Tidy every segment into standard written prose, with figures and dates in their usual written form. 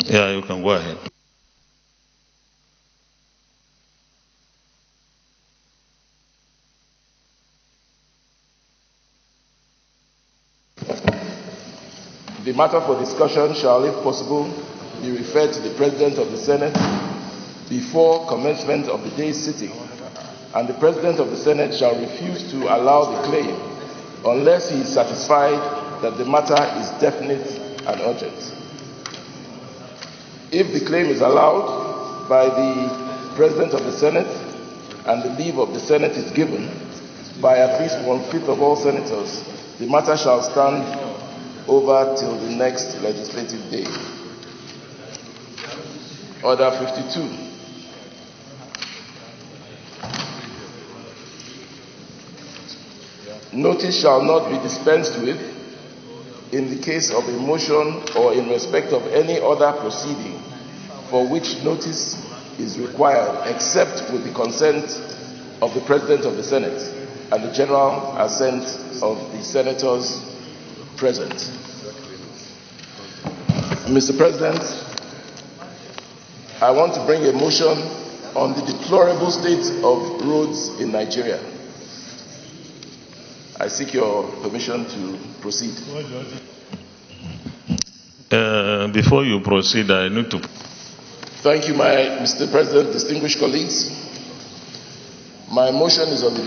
Yeah, you can go ahead. The matter for discussion shall, if possible, be referred to the President of the Senate before commencement of the day's sitting, and the President of the Senate shall refuse to allow the claim unless he is satisfied that the matter is definite and urgent. If the claim is allowed by the President of the Senate and the leave of the Senate is given by at least 1/5 of all senators, the matter shall stand over till the next legislative day. Order 52. Notice shall not be dispensed with in the case of a motion or in respect of any other proceeding for which notice is required, except with the consent of the President of the Senate and the general assent of the senators present. Mr. President, I want to bring a motion on the deplorable state of roads in Nigeria. I seek your permission to proceed. Before you proceed, I need to... Thank you, Mr. President, distinguished colleagues. My motion is on the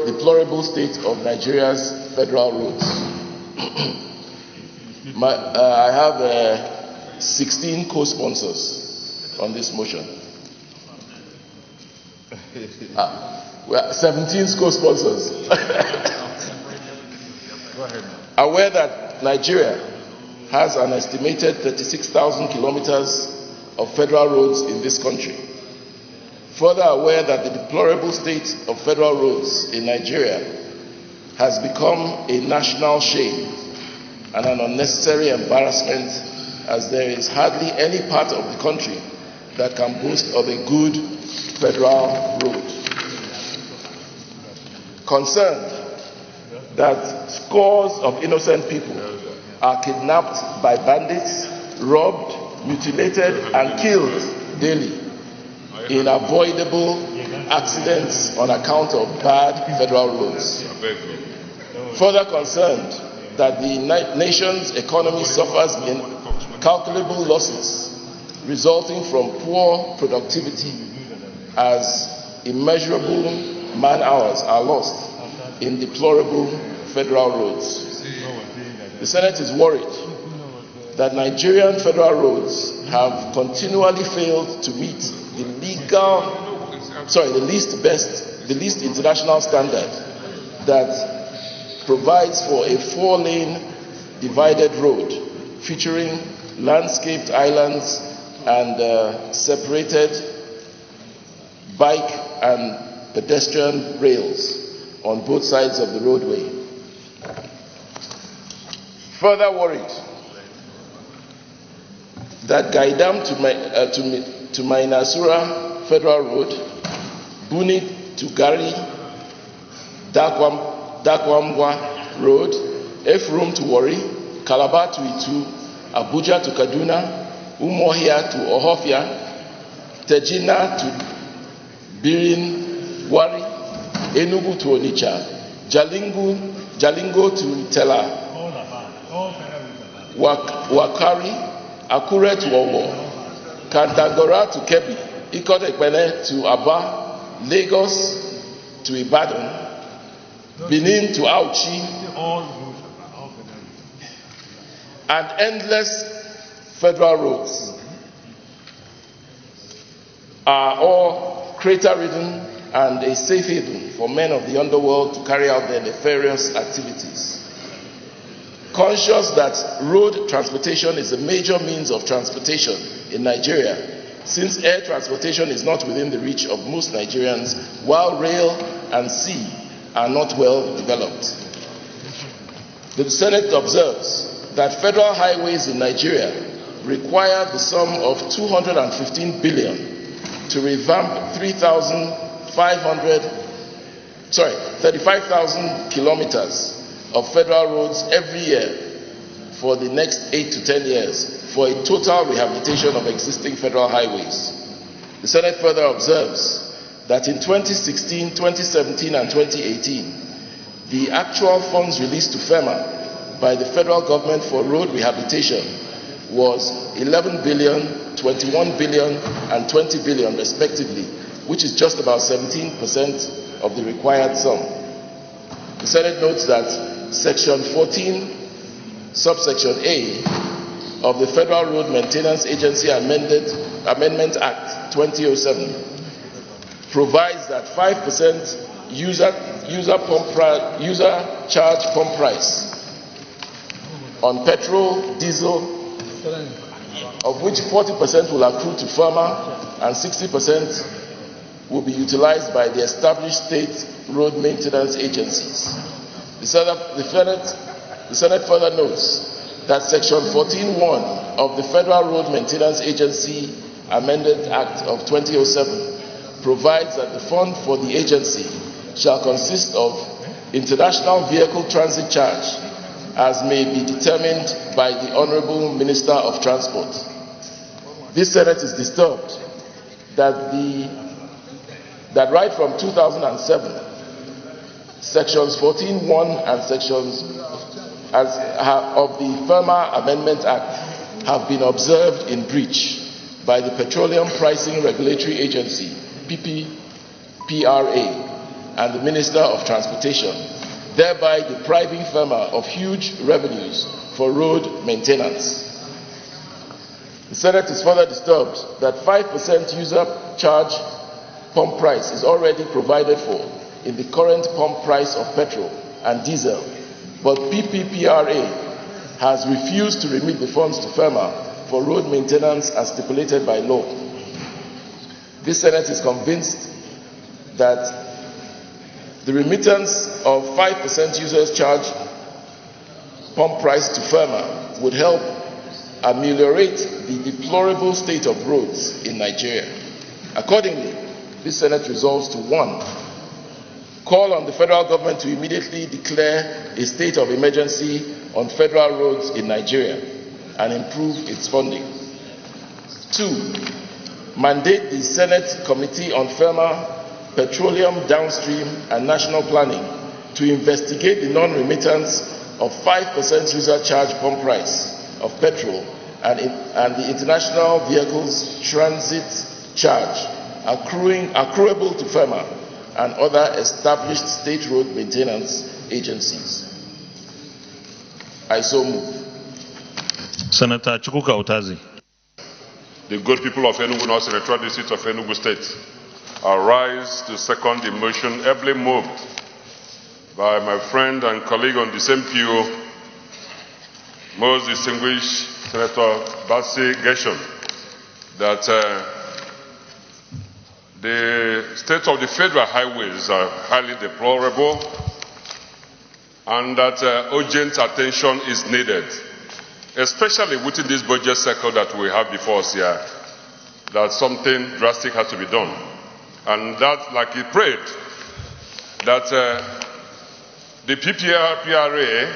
deplorable state of Nigeria's federal roads. I have 16 co-sponsors on this motion. 17 co-sponsors. Aware that Nigeria has an estimated 36,000 kilometers of federal roads in this country. Further aware that the deplorable state of federal roads in Nigeria has become a national shame and an unnecessary embarrassment, as there is hardly any part of the country that can boast of a good federal road. Concerned that scores of innocent people are kidnapped by bandits, robbed, mutilated, and killed daily in avoidable accidents on account of bad federal roads. Further concerned that the nation's economy suffers incalculable losses resulting from poor productivity, as immeasurable man-hours are lost in deplorable federal roads. The Senate is worried that Nigerian federal roads have continually failed to meet the least international standard that provides for a 4-lane divided road featuring landscaped islands and separated bike and pedestrian rails on both sides of the roadway. Further worried that Gaidam to Mainasura Federal Road, Buni to Gari, Dakwamwa Road, Efrum to Warri, Calabar to Itu, Abuja to Kaduna, Umuahia to Ohofia, Tejina to Birin Wari, Enugu to Onitsha, Jalingo to Tela, Wakari, Akure to Owo, Kantagora to Kebbi, Ikot-Ekpene to Aba, Lagos to Ibadan, Benin to Auchi, and endless federal roads are all crater-ridden and a safe haven for men of the underworld to carry out their nefarious activities. Conscious that road transportation is a major means of transportation in Nigeria, since air transportation is not within the reach of most Nigerians, while rail and sea are not well developed. The Senate observes that federal highways in Nigeria require the sum of 215 billion to revamp 35,000 kilometers of federal roads every year for the next 8 to 10 years for a total rehabilitation of existing federal highways. The Senate further observes that in 2016, 2017, and 2018, the actual funds released to FEMA by the federal government for road rehabilitation was 11 billion, 21 billion, and 20 billion respectively, which is just about 17% of the required sum. The Senate notes that Section 14, subsection A of the Federal Road Maintenance Agency Amendment Act 2007 provides that 5% user charge pump price on petrol, diesel, of which 40% will accrue to FEMA and 60% will be utilized by the established state road maintenance agencies. The Senate further notes that Section 14(1) of the Federal Road Maintenance Agency Amended Act of 2007 provides that the fund for the agency shall consist of international vehicle transit charge as may be determined by the Honorable Minister of Transport. This Senate is disturbed that right from 2007, Sections 14(1) and sections of the FEMA Amendment Act have been observed in breach by the Petroleum Pricing Regulatory Agency, PPPRA, and the Minister of Transportation, thereby depriving FEMA of huge revenues for road maintenance. The Senate is further disturbed that 5% user charge pump price is already provided for in the current pump price of petrol and diesel, but PPPRA has refused to remit the funds to FEMA for road maintenance as stipulated by law. This Senate is convinced that the remittance of 5% users charge pump price to FEMA would help ameliorate the deplorable state of roads in Nigeria. Accordingly, this Senate resolves to 1. Call on the federal government to immediately declare a state of emergency on federal roads in Nigeria and improve its funding. 2. Mandate the Senate Committee on FEMA, Petroleum Downstream and National Planning to investigate the non-remittance of 5% user charge pump price of petrol and the international vehicles transit charge accruable to FEMA and other established state road maintenance agencies. I so move. Senator Chukwuka Utazi. The good people of Enugu North Senatorial District of Enugu State, I rise to second the motion ably moved by my friend and colleague on the same pew, most distinguished Senator Basi Gershom, that the state of the federal highways are highly deplorable and that urgent attention is needed, especially within this budget cycle that we have before us here, that something drastic has to be done. And that, like he prayed, that the PPPRA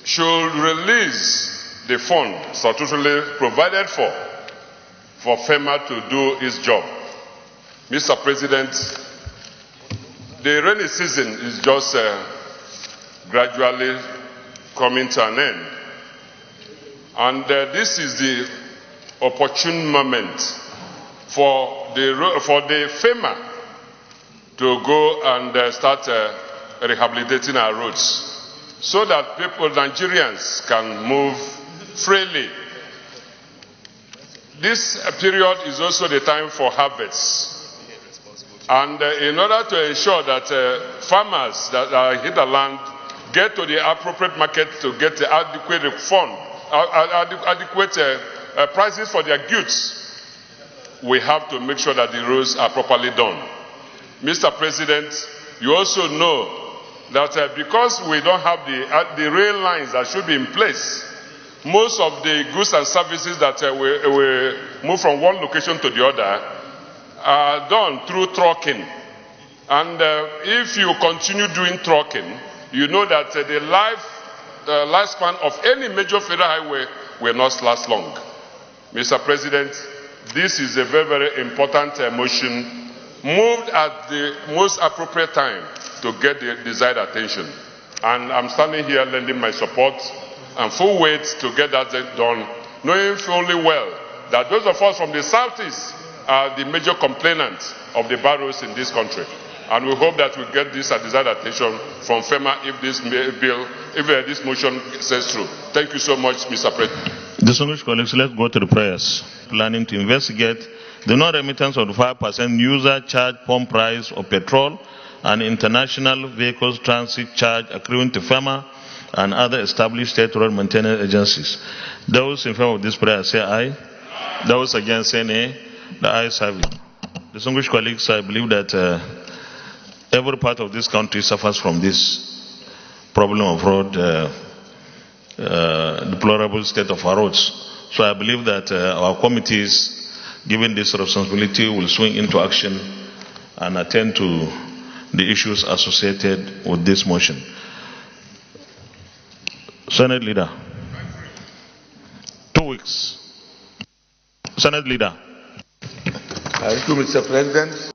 should release the fund statutorily provided for FEMA to do its job. Mr. President, the rainy season is just gradually coming to an end. And this is the opportune moment for the FEMA to go and start rehabilitating our roads so that people, Nigerians, can move freely. This period is also the time for harvests. And in order to ensure that farmers that are hinterland get to the appropriate market to get the adequate prices for their goods, we have to make sure that the roads are properly done. Mr. President, you also know that because we don't have the rail lines that should be in place, most of the goods and services that we move from one location to the other are done through trucking. And if you continue doing trucking, you know that the life lifespan of any major federal highway will not last long. Mr. President, this is a very, very important motion moved at the most appropriate time to get the desired attention. And I'm standing here lending my support and full weight to get that done, knowing fully well that those of us from the Southeast are the major complainants of the barrows in this country. And we hope that we get this desired attention from FEMA if this motion says through. Thank you so much, Mr. President. Distinguished colleagues, let's go to the prayers. Planning to investigate the non-remittance of the 5% user charge pump price of petrol and international vehicles transit charge accruing to FEMA and other established state road maintenance agencies. Those in favor of this prayer say aye. Those against say nay. The ayes have it. Distinguished colleagues, I believe that every part of this country suffers from this problem of road, deplorable state of our roads. So I believe that our committees, given this responsibility, will swing into action and attend to the issues associated with this motion. Senate Leader. 2 weeks. Senate Leader. Thank you, Mr. President.